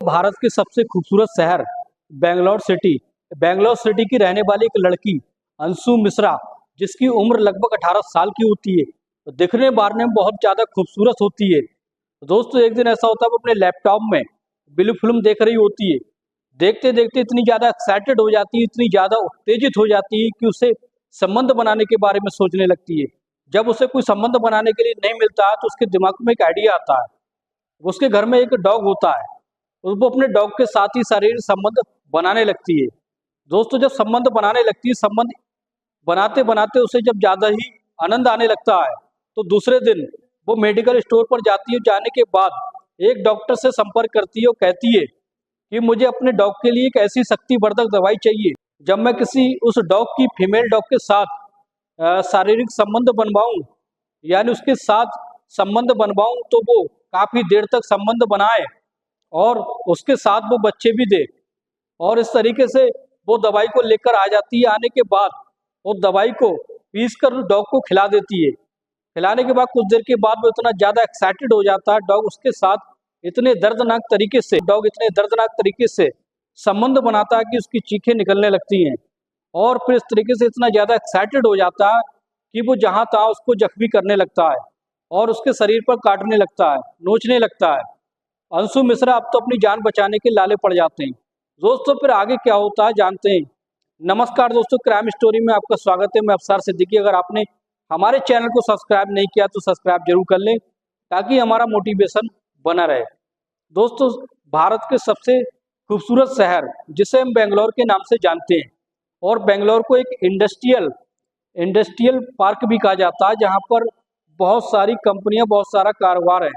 भारत के सबसे खूबसूरत शहर बेंगलोर सिटी की रहने वाली एक लड़की अंशु मिश्रा, जिसकी उम्र लगभग 18 साल की होती है, तो दिखने बारने में बहुत ज़्यादा खूबसूरत होती है। तो दोस्तों एक दिन ऐसा होता है, वो अपने लैपटॉप में ब्लू फिल्म देख रही होती है। देखते देखते इतनी ज़्यादा एक्साइटेड हो जाती है, इतनी ज़्यादा उत्तेजित हो जाती है कि उसे संबंध बनाने के बारे में सोचने लगती है। जब उसे कोई संबंध बनाने के लिए नहीं मिलता है तो उसके दिमाग में एक आइडिया आता है। उसके घर में एक डॉग होता है, और वो अपने डॉग के साथ ही शारीरिक संबंध बनाने लगती है। दोस्तों जब संबंध बनाने लगती है, संबंध बनाते बनाते उसे जब ज़्यादा ही आनंद आने लगता है, तो दूसरे दिन वो मेडिकल स्टोर पर जाती है। जाने के बाद एक डॉक्टर से संपर्क करती है और कहती है कि मुझे अपने डॉग के लिए एक ऐसी शक्तिवर्धक दवाई चाहिए। जब मैं किसी उस डॉग की फीमेल डॉग के साथ शारीरिक संबंध बनवाऊं, यानी उसके साथ संबंध बनवाऊं, तो वो काफ़ी देर तक संबंध बनाए और उसके साथ वो बच्चे भी दे। और इस तरीके से वो दवाई को लेकर आ जाती है। आने के बाद वो दवाई को पीस कर डॉग को खिला देती है। खिलाने के बाद कुछ देर के बाद वो इतना ज़्यादा एक्साइटेड हो जाता है, डॉग उसके साथ इतने दर्दनाक तरीके से संबंध बनाता है कि उसकी चीखें निकलने लगती हैं। और फिर इस तरीके से इतना ज़्यादा एक्साइटेड हो जाता है कि वो जहाँ तहाँ उसको जख्मी करने लगता है और उसके शरीर पर काटने लगता है, नोचने लगता है। अंशु मिश्रा अब तो अपनी जान बचाने के लाले पड़ जाते हैं। दोस्तों फिर आगे क्या होता है जानते हैं। नमस्कार दोस्तों, क्राइम स्टोरी में आपका स्वागत है। मैं अफसार सिद्दीकी। अगर आपने हमारे चैनल को सब्सक्राइब नहीं किया तो सब्सक्राइब जरूर कर लें, ताकि हमारा मोटिवेशन बना रहे। दोस्तों भारत के सबसे खूबसूरत शहर, जिसे हम बेंगलोर के नाम से जानते हैं, और बेंगलोर को एक इंडस्ट्रियल पार्क भी कहा जाता है, जहाँ पर बहुत सारी कंपनियां, बहुत सारा कारोबार है।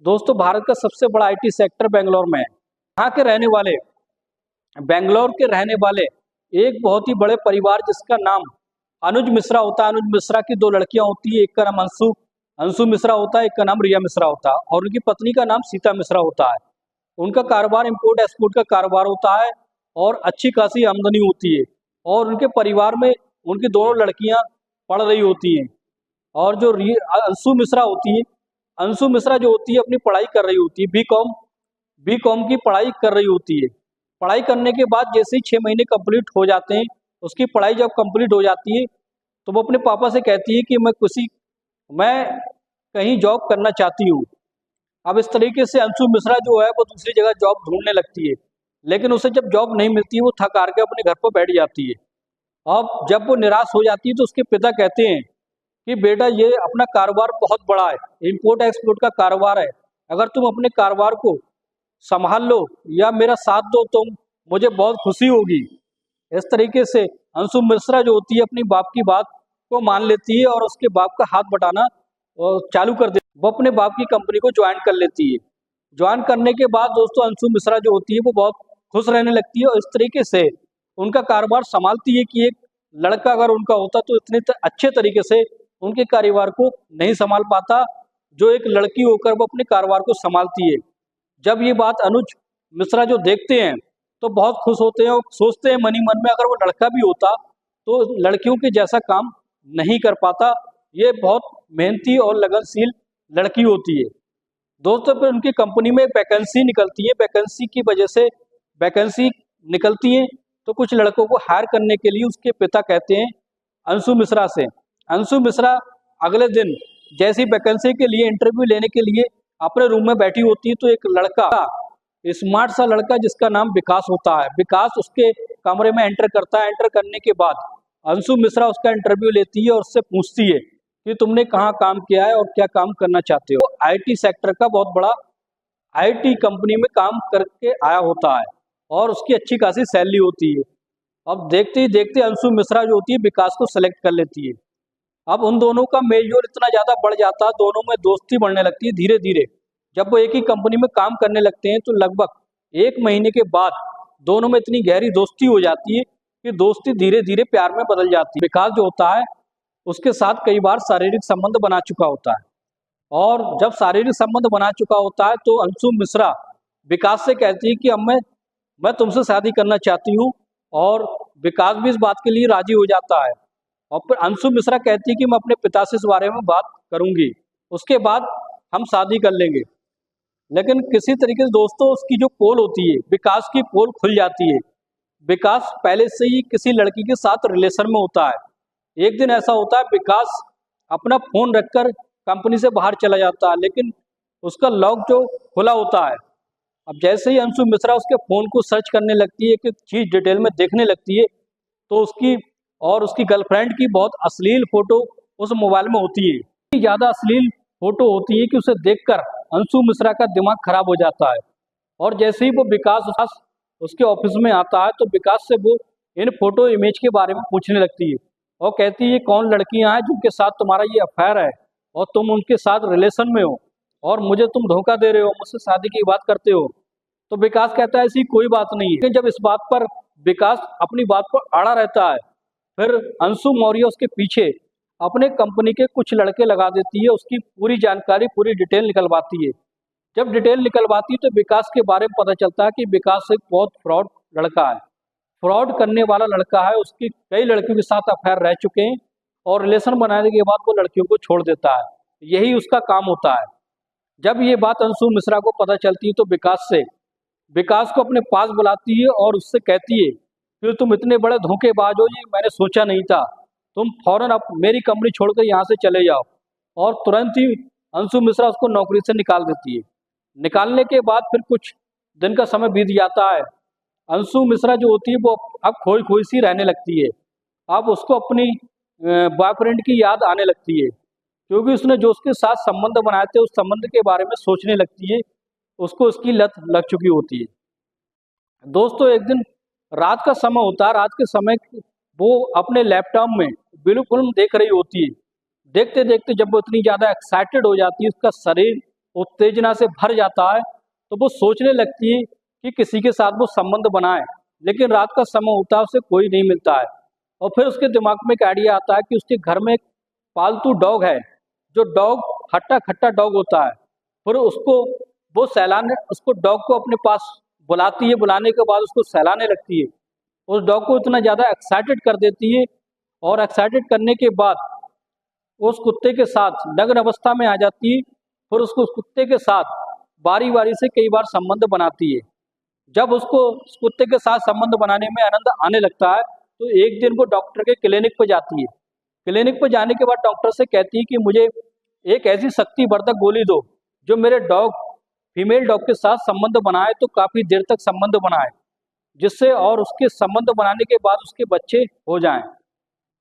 दोस्तों भारत का सबसे बड़ा आईटी सेक्टर बेंगलोर में है। यहाँ के बेंगलोर के रहने वाले एक बहुत ही बड़े परिवार, जिसका नाम अनुज मिश्रा होता है। अनुज मिश्रा की दो लड़कियां होती है, एक का नाम अंशु मिश्रा होता है, एक का नाम रिया मिश्रा होता है, और उनकी पत्नी का नाम सीता मिश्रा होता है। उनका कारोबार इम्पोर्ट एक्सपोर्ट का कारोबार होता है और अच्छी खासी आमदनी होती है। और उनके परिवार में उनकी दोनों लड़कियां पढ़ रही होती हैं। और जो अंशु मिश्रा जो होती है अपनी पढ़ाई कर रही होती है, बी कॉम की पढ़ाई कर रही होती है। पढ़ाई करने के बाद जैसे ही 6 महीने कंप्लीट हो जाते हैं, उसकी पढ़ाई जब कंप्लीट हो जाती है, तो वो अपने पापा से कहती है कि मैं कहीं जॉब करना चाहती हूँ। अब इस तरीके से अंशु मिश्रा जो है वो दूसरी जगह जॉब ढूंढने लगती है, लेकिन उसे जब जॉब नहीं मिलती है, वो थक हार के अपने घर पर बैठ जाती है। अब जब वो निराश हो जाती है, तो उसके पिता कहते हैं कि बेटा ये अपना कारोबार बहुत बड़ा है, इम्पोर्ट एक्सपोर्ट का कारोबार है, अगर तुम अपने कारोबार को संभाल लो या मेरा साथ दो तो मुझे बहुत खुशी होगी। इस तरीके से अंशु मिश्रा जो होती है अपनी बाप की बात को मान लेती है और उसके बाप का हाथ बटाना चालू कर देती है। वो अपने बाप की कंपनी को ज्वाइन कर लेती है। ज्वाइन करने के बाद दोस्तों अंशु मिश्रा जो होती है वो बहुत खुश रहने लगती है, और इस तरीके से उनका कारोबार संभालती है कि एक लड़का अगर उनका होता तो इतने अच्छे तरीके से उनके कारोबार को नहीं संभाल पाता, जो एक लड़की होकर वो अपने कारोबार को संभालती है। जब ये बात अनुज मिश्रा जो देखते हैं तो बहुत खुश होते हैं और सोचते हैं मनी मन में, अगर वो लड़का भी होता तो लड़कियों के जैसा काम नहीं कर पाता। ये बहुत मेहनती और लगनशील लड़की होती है। दोस्तों फिर उनकी कंपनी में एक वैकेंसी निकलती है। वैकेंसी निकलती है तो कुछ लड़कों को हायर करने के लिए उसके पिता कहते हैं अंशु मिश्रा से। अंशु मिश्रा अगले दिन जैसी वैकेंसी के लिए इंटरव्यू लेने के लिए अपने रूम में बैठी होती है, तो एक लड़का, स्मार्ट सा लड़का जिसका नाम विकास होता है, विकास उसके कमरे में एंटर करता है। एंटर करने के बाद अंशु मिश्रा उसका इंटरव्यू लेती है और उससे पूछती है कि तुमने कहाँ काम किया है और क्या काम करना चाहते हो। आईटी सेक्टर का बहुत बड़ा आईटी कंपनी में काम करके आया होता है और उसकी अच्छी खासी सैलरी होती है। अब देखते ही देखते अंशु मिश्रा जो होती है विकास को सेलेक्ट कर लेती है। अब उन दोनों का मेलजोल इतना ज़्यादा बढ़ जाता है, दोनों में दोस्ती बढ़ने लगती है धीरे धीरे। जब वो एक ही कंपनी में काम करने लगते हैं तो लगभग 1 महीने के बाद दोनों में इतनी गहरी दोस्ती हो जाती है कि दोस्ती धीरे धीरे प्यार में बदल जाती है। विकास जो होता है उसके साथ कई बार शारीरिक संबंध बना चुका होता है, और जब शारीरिक संबंध बना चुका होता है तो अंशु मिश्रा विकास से कहती है कि अब मैं तुमसे शादी करना चाहती हूँ, और विकास भी इस बात के लिए राजी हो जाता है। और फिर अंशु मिश्रा कहती है कि मैं अपने पिता से इस बारे में बात करूंगी, उसके बाद हम शादी कर लेंगे। लेकिन किसी तरीके से दोस्तों उसकी जो पोल होती है, विकास की पोल खुल जाती है। विकास पहले से ही किसी लड़की के साथ रिलेशन में होता है। एक दिन ऐसा होता है, विकास अपना फोन रखकर कंपनी से बाहर चला जाता है, लेकिन उसका लॉक जो खुला होता है। अब जैसे ही अंशु मिश्रा उसके फोन को सर्च करने लगती है, कि चीज डिटेल में देखने लगती है, तो उसकी और उसकी गर्लफ्रेंड की बहुत अश्लील फोटो उस मोबाइल में होती है। इतनी ज्यादा अश्लील फोटो होती है कि उसे देखकर अंशु मिश्रा का दिमाग खराब हो जाता है। और जैसे ही वो विकास उसके ऑफिस में आता है, तो विकास से वो इन फोटो इमेज के बारे में पूछने लगती है और कहती है कौन लड़कियां हैं जिनके साथ तुम्हारा ये अफेयर है और तुम उनके साथ रिलेशन में हो और मुझे तुम धोखा दे रहे हो, मुझसे शादी की बात करते हो। तो विकास कहता है ऐसी कोई बात नहीं है। लेकिन जब इस बात पर विकास अपनी बात पर अड़ा रहता है, फिर अंशु मौर्य उसके पीछे अपने कंपनी के कुछ लड़के लगा देती है, उसकी पूरी जानकारी पूरी डिटेल निकलवाती है। जब डिटेल निकलवाती है तो विकास के बारे में पता चलता है कि विकास एक बहुत फ्रॉड लड़का है, फ्रॉड करने वाला लड़का है। उसकी कई लड़कियों के साथ अफेयर रह चुके हैं और रिलेशन बनाने के बाद वो लड़कियों को छोड़ देता है, यही उसका काम होता है। जब ये बात अंशु मिश्रा को पता चलती है तो विकास को अपने पास बुलाती है और उससे कहती है कि तुम इतने बड़े धोखेबाज हो, ये मैंने सोचा नहीं था। तुम फौरन अब मेरी कंपनी छोड़कर यहाँ से चले जाओ। और तुरंत ही अंशु मिश्रा उसको नौकरी से निकाल देती है। निकालने के बाद फिर कुछ दिन का समय बीत जाता है। अंशु मिश्रा जो होती है वो अब खोई खोई सी रहने लगती है। अब उसको अपनी बॉयफ्रेंड की याद आने लगती है, क्योंकि उसने जो उसके साथ संबंध बनाए थे उस संबंध के बारे में सोचने लगती है। उसको उसकी लत लग चुकी होती है। दोस्तों एक दिन रात का समय होता है, रात के समय वो अपने लैपटॉप में ब्लू फिल्म देख रही होती है। देखते देखते जब वो इतनी ज़्यादा एक्साइटेड हो जाती है, उसका शरीर उत्तेजना से भर जाता है, तो वो सोचने लगती है कि किसी के साथ वो संबंध बनाए। लेकिन रात का समय होता है, उसे कोई नहीं मिलता है। और फिर उसके दिमाग में एक आइडिया आता है कि उसके घर में एक पालतू डॉग है, जो डॉग हट्टा खट्टा डॉग होता है। फिर वो सहलाने उसको डॉग को अपने पास बुलाती है, बुलाने के बाद उसको सहलाने लगती है। उस डॉग को इतना ज़्यादा एक्साइटेड कर देती है और एक्साइटेड करने के बाद उस कुत्ते के साथ नग्न अवस्था में आ जाती है। फिर उसको उस कुत्ते के साथ बारी बारी से कई बार संबंध बनाती है। जब उसको उस कुत्ते के साथ संबंध बनाने में आनंद आने लगता है, तो एक दिन वो डॉक्टर के क्लिनिक पर जाती है। क्लिनिक पर जाने के बाद डॉक्टर से कहती है कि मुझे एक ऐसी शक्तिवर्धक गोली दो जो मेरे डॉग फीमेल डॉग के साथ संबंध बनाए, तो काफ़ी देर तक संबंध बनाए, जिससे और उसके संबंध बनाने के बाद उसके बच्चे हो जाएं।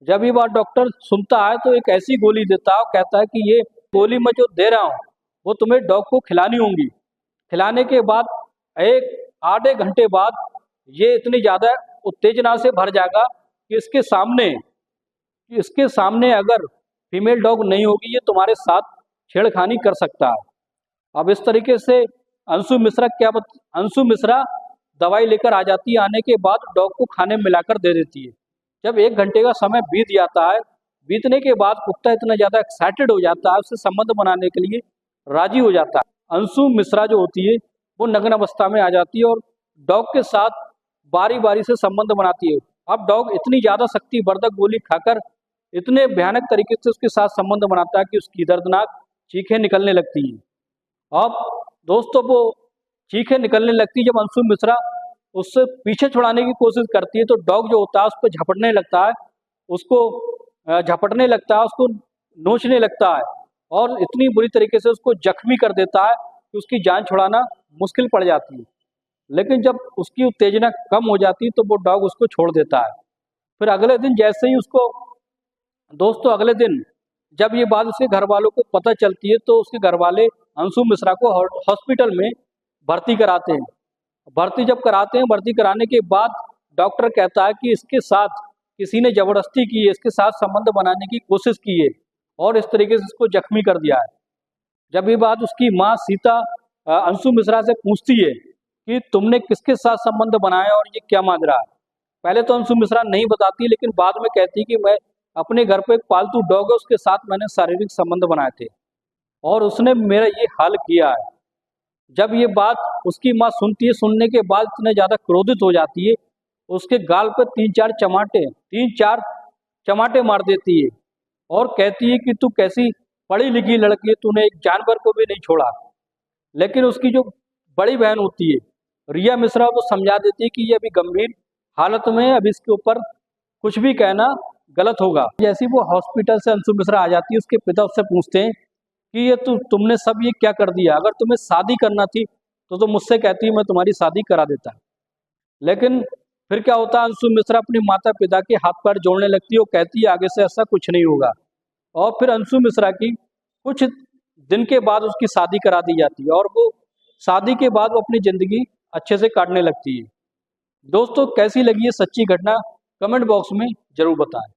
जब ये बात डॉक्टर सुनता है तो एक ऐसी गोली देता है और कहता है कि ये गोली मैं जो दे रहा हूँ वो तुम्हें डॉग को खिलानी होंगी। खिलाने के बाद एक आधे घंटे बाद ये इतनी ज़्यादा उत्तेजना से भर जाएगा कि इसके सामने अगर फीमेल डॉग नहीं होगी, ये तुम्हारे साथ छेड़खानी कर सकता है। अब इस तरीके से अंशु मिश्रा दवाई लेकर आ जाती है। आने के बाद डॉग को खाने में मिलाकर दे देती है। जब एक घंटे का समय बीत जाता है, बीतने के बाद कुत्ता इतना ज़्यादा एक्साइटेड हो जाता है, उससे संबंध बनाने के लिए राजी हो जाता है। अंशु मिश्रा जो होती है वो नग्न अवस्था में आ जाती है और डॉग के साथ बारी बारी से संबंध बनाती है। अब डॉग इतनी ज़्यादा शक्तिवर्धक गोली खाकर इतने भयानक तरीके से उसके साथ संबंध बनाता है कि उसकी दर्दनाक चीखें निकलने लगती हैं। अब दोस्तों वो चीखें निकलने लगती है। जब अंशु मिश्रा उससे पीछे छुड़ाने की कोशिश करती है तो डॉग जो होता है उस पर झपटने लगता है, उसको नोचने लगता है और इतनी बुरी तरीके से उसको जख्मी कर देता है कि उसकी जान छुड़ाना मुश्किल पड़ जाती है। लेकिन जब उसकी उत्तेजना कम हो जाती है तो वो डॉग उसको छोड़ देता है। फिर अगले दिन जैसे ही अगले दिन जब ये बात उसके घर वालों को पता चलती है तो उसके घर वाले अंशु मिश्रा को हॉस्पिटल में भर्ती कराते हैं। भर्ती कराने के बाद डॉक्टर कहता है कि इसके साथ किसी ने जबरदस्ती की है, इसके साथ संबंध बनाने की कोशिश की है और इस तरीके से इसको जख्मी कर दिया है। जब ये बात उसकी माँ सीता अंशु मिश्रा से पूछती है कि तुमने किसके साथ संबंध बनाया और ये क्या माजरा है, पहले तो अंशु मिश्रा नहीं बताती, लेकिन बाद में कहती है कि मैं अपने घर पे एक पालतू डॉग है उसके साथ मैंने शारीरिक संबंध बनाए थे और उसने मेरा ये हाल किया है। जब ये बात उसकी माँ सुनती है, सुनने के बाद इतने ज़्यादा क्रोधित हो जाती है, उसके गाल पर तीन चार चमाटे मार देती है और कहती है कि तू कैसी पढ़ी लिखी लड़की है, तूने एक जानवर को भी नहीं छोड़ा। लेकिन उसकी जो बड़ी बहन होती है रिया मिश्रा वो समझा देती है कि ये अभी गंभीर हालत में है, अभी इसके ऊपर कुछ भी कहना गलत होगा। जैसे ही वो हॉस्पिटल से अंशु मिश्रा आ जाती है, उसके पिता उससे पूछते हैं कि ये तुमने सब ये क्या कर दिया, अगर तुम्हें शादी करना थी तो मुझसे कहती मैं तुम्हारी शादी करा देता। लेकिन फिर क्या होता है, अंशु मिश्रा अपने माता पिता के हाथ पैर जोड़ने लगती है, वो कहती है आगे से ऐसा कुछ नहीं होगा। और फिर अंशु मिश्रा की कुछ दिन के बाद उसकी शादी करा दी जाती है और वो शादी के बाद वो अपनी ज़िंदगी अच्छे से काटने लगती है। दोस्तों कैसी लगी ये सच्ची घटना कमेंट बॉक्स में ज़रूर बताएं।